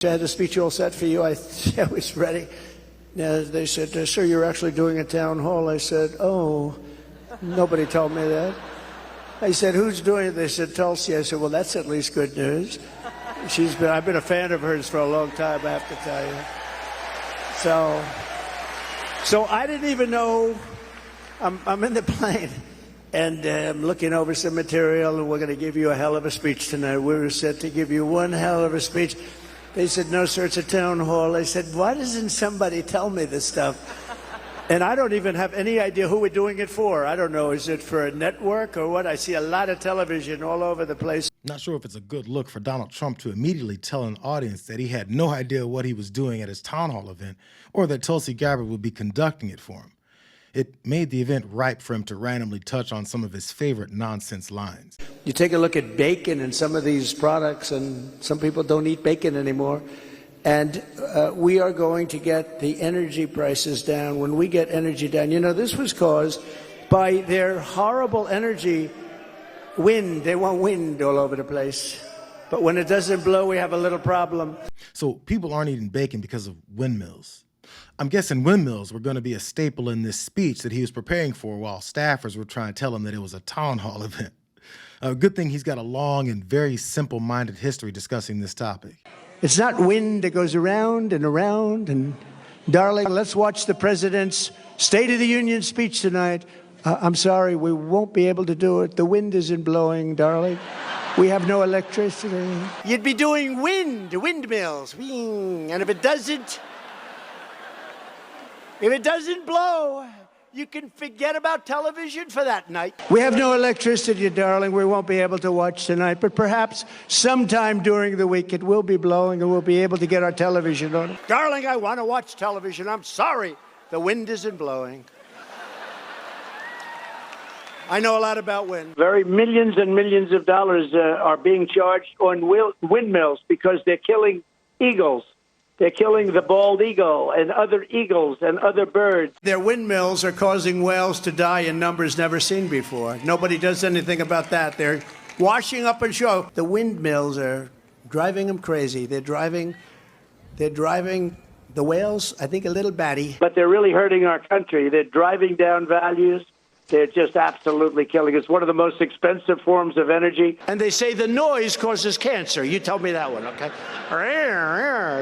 I had a speech all set for you. I was ready. They said, sir, you're actually doing a town hall. I said, oh, nobody told me that. I said, who's doing it? They said, Tulsi. I said, well, that's at least good news. I've been a fan of hers for a long time, I have to tell you. So I didn't even know. I'm in the plane, and I'm looking over some material, and we're going to give you a hell of a speech tonight. We were set to give you one hell of a speech. They said, no, sir, it's a town hall. I said, why doesn't somebody tell me this stuff? And I don't even have any idea who we're doing it for. I don't know. Is it for a network or what? I see a lot of television all over the place. Not sure if it's a good look for Donald Trump to immediately tell an audience that he had no idea what he was doing at his town hall event, or that Tulsi Gabbard would be conducting it for him. It made the event ripe for him to randomly touch on some of his favorite nonsense lines. You take a look at bacon and some of these products, and some people don't eat bacon anymore. And we are going to get the energy prices down. When we get energy down, you know, this was caused by their horrible energy wind. They want wind all over the place. But when it doesn't blow, we have a little problem. So people aren't eating bacon because of windmills. I'm guessing windmills were going to be a staple in this speech that he was preparing for while staffers were trying to tell him that it was a town hall event. A good thing he's got a long and very simple-minded history discussing this topic. It's not wind that goes around and around. And, darling, let's watch the president's State of the Union speech tonight. I'm sorry, we won't be able to do it. The wind isn't blowing, darling. We have no electricity. You'd be doing windmills. And if it doesn't blow, you can forget about television for that night. We have no electricity, darling. We won't be able to watch tonight, but perhaps sometime during the week it will be blowing and we'll be able to get our television on. Darling, I want to watch television. I'm sorry, the wind isn't blowing. I know a lot about wind. Millions and millions of dollars are being charged on windmills because they're killing eagles. They're killing the bald eagle and other eagles and other birds. Their windmills are causing whales to die in numbers never seen before. Nobody does anything about that. They're washing up on shore. The windmills are driving them crazy. They're driving the whales, I think, a little batty. But they're really hurting our country. They're driving down values. They're just absolutely killing. It's one of the most expensive forms of energy. And they say the noise causes cancer. You tell me that one, okay?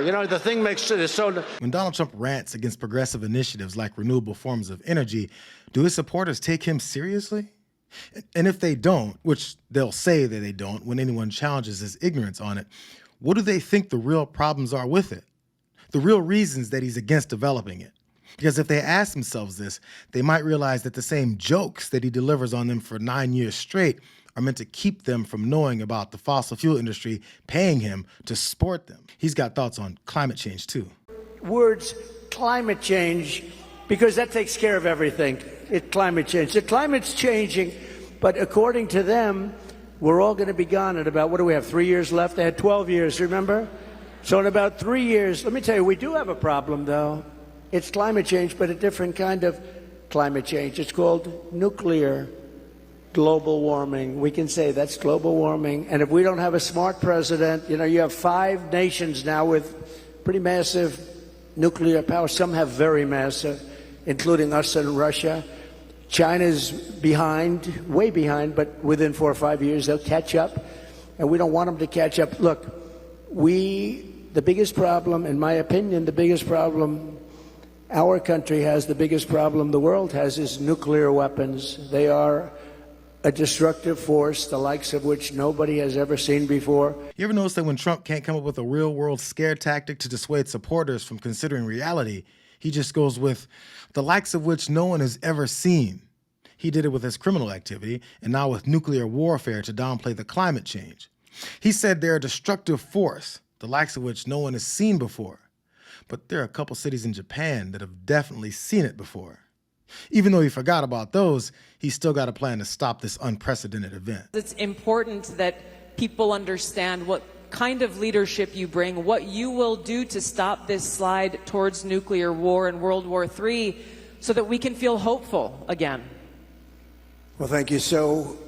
You know, the thing makes it so... When Donald Trump rants against progressive initiatives like renewable forms of energy, do his supporters take him seriously? And if they don't, which they'll say that they don't when anyone challenges his ignorance on it, what do they think the real problems are with it? The real reasons that he's against developing it? Because if they ask themselves this, they might realize that the same jokes that he delivers on them for 9 years straight are meant to keep them from knowing about the fossil fuel industry paying him to support them. He's got thoughts on climate change, too. Words, climate change, because that takes care of everything. Climate change. The climate's changing, but according to them, we're all going to be gone in about, what do we have, 3 years left? They had 12 years, remember? So in about 3 years, let me tell you, we do have a problem, though. It's climate change, but a different kind of climate change. It's called nuclear global warming. We can say that's global warming. And if we don't have a smart president, you know, you have 5 nations now with pretty massive nuclear power. Some have very massive, including us and Russia. China's behind, way behind, but within 4 or 5 years they'll catch up. And we don't want them to catch up. Look, the biggest problem, in my opinion, the biggest problem our country has, the biggest problem the world has, is nuclear weapons. They are a destructive force, the likes of which nobody has ever seen before. You ever notice that when Trump can't come up with a real-world scare tactic to dissuade supporters from considering reality, he just goes with the likes of which no one has ever seen? He did it with his criminal activity, and now with nuclear warfare to downplay the climate change. He said they're a destructive force, the likes of which no one has seen before. But there are a couple cities in Japan that have definitely seen it before. Even though he forgot about those, he's still got a plan to stop this unprecedented event. It's important that people understand what kind of leadership you bring, what you will do to stop this slide towards nuclear war and World War III, so that we can feel hopeful again. Well, thank you. So,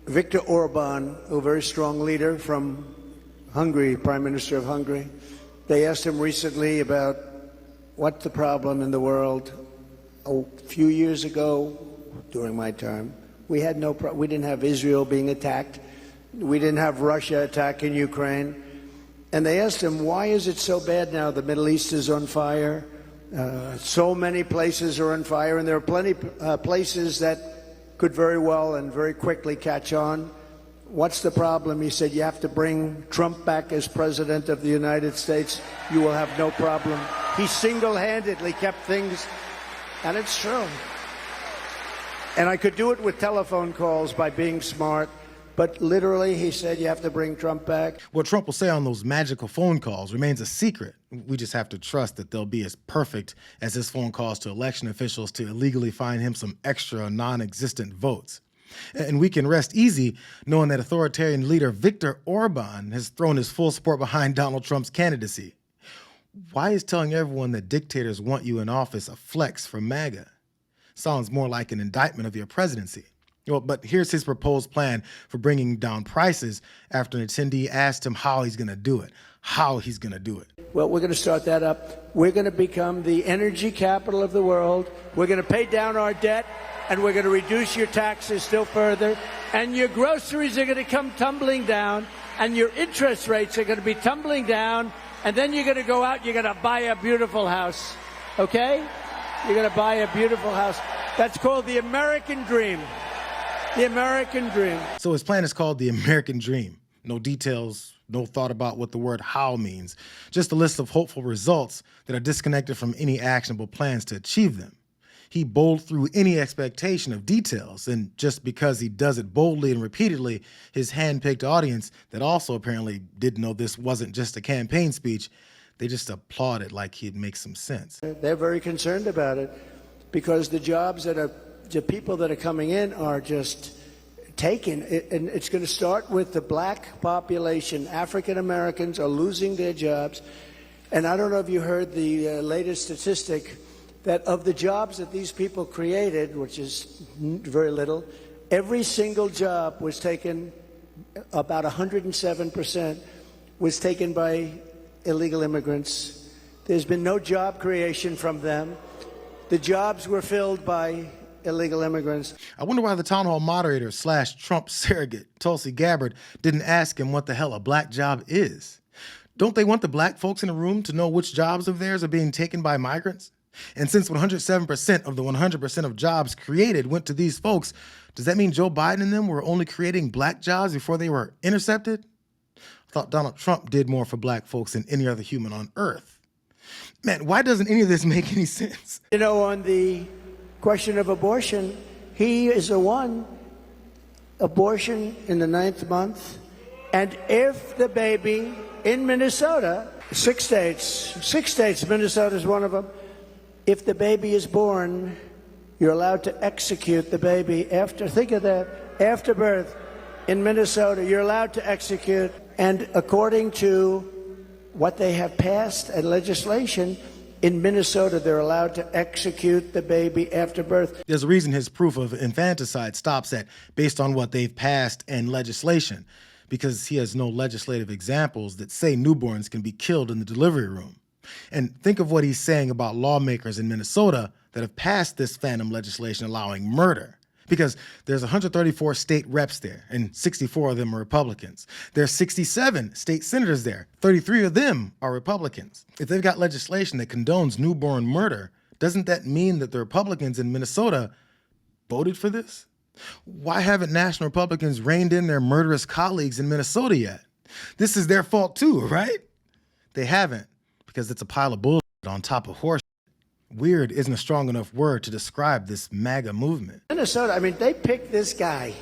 Viktor Orban, a very strong leader from Hungary, Prime Minister of Hungary, They asked him recently about what's the problem in the world. A few years ago, during my term, we had we didn't have Israel being attacked. We didn't have Russia attacking Ukraine. And they asked him, why is it so bad now? The Middle East is on fire. So many places are on fire, and there are plenty places that could very well and very quickly catch on. What's the problem? He said, you have to bring Trump back as president of the United States. You will have no problem. He single-handedly kept things, and it's true. And I could do it with telephone calls by being smart. But literally, he said, you have to bring Trump back. What Trump will say on those magical phone calls remains a secret. We just have to trust that they'll be as perfect as his phone calls to election officials to illegally find him some extra non-existent votes. And we can rest easy knowing that authoritarian leader Viktor Orban has thrown his full support behind Donald Trump's candidacy. Why is telling everyone that dictators want you in office a flex for MAGA? Sounds more like an indictment of your presidency. Well, but here's his proposed plan for bringing down prices after an attendee asked him how he's going to do it. Well, we're going to start that up. We're going to become the energy capital of the world. We're going to pay down our debt, and we're going to reduce your taxes still further. And your groceries are going to come tumbling down, and your interest rates are going to be tumbling down. And then you're going to go out, you're going to buy a beautiful house. Okay? You're going to buy a beautiful house. That's called the American dream. The American dream. So his plan is called the American dream. No details, no thought about what the word how means. Just a list of hopeful results that are disconnected from any actionable plans to achieve them. He bowled through any expectation of details, and just because he does it boldly and repeatedly, his hand-picked audience that also apparently didn't know this wasn't just a campaign speech, they just applaud it like he'd make some sense. They're very concerned about it because the jobs that are the people that are coming in are just taken. And it's going to start with the black population. African Americans are losing their jobs. And I don't know if you heard the latest statistic that of the jobs that these people created, which is very little, every single job was taken, about 107%, was taken by illegal immigrants. There's been no job creation from them. The jobs were filled by illegal immigrants. I wonder why the town hall moderator / Trump surrogate, Tulsi Gabbard, didn't ask him what the hell a black job is. Don't they want the black folks in the room to know which jobs of theirs are being taken by migrants? And since 107% of the 100% of jobs created went to these folks, does that mean Joe Biden and them were only creating black jobs before they were intercepted? I thought Donald Trump did more for black folks than any other human on earth. Man, why doesn't any of this make any sense? You know, on the question of abortion, he is the one. Abortion in the 9th month. And if the baby in Minnesota, 6 states, Minnesota is one of them, if the baby is born, you're allowed to execute the baby after, think of that, after birth in Minnesota, you're allowed to execute. And according to what they have passed and legislation, in Minnesota, they're allowed to execute the baby after birth. There's a reason his proof of infanticide stops at based on what they've passed and legislation, because he has no legislative examples that say newborns can be killed in the delivery room. And think of what he's saying about lawmakers in Minnesota that have passed this phantom legislation allowing murder. Because there's 134 state reps there, and 64 of them are Republicans. There's 67 state senators there. 33 of them are Republicans. If they've got legislation that condones newborn murder, doesn't that mean that the Republicans in Minnesota voted for this? Why haven't national Republicans reined in their murderous colleagues in Minnesota yet? This is their fault too, right? They haven't, because it's a pile of bullshit on top of horse. Weird isn't a strong enough word to describe this MAGA movement. Minnesota, I mean, they picked this guy.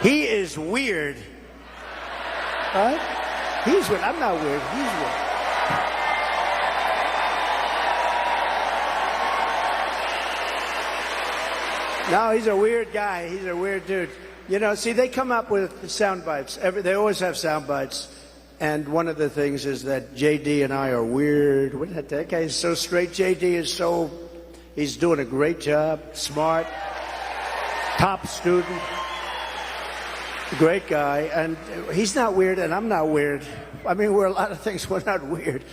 He is weird. Right? He's weird. I'm not weird. He's weird. No, he's a weird guy. He's a weird dude. You know, see, they come up with sound bites. They always have sound bites. And one of the things is that JD and I are weird. That guy is so straight. JD is he's doing a great job, smart, top student, great guy, and he's not weird, and I'm not weird. I mean, we're a lot of things. We're not weird.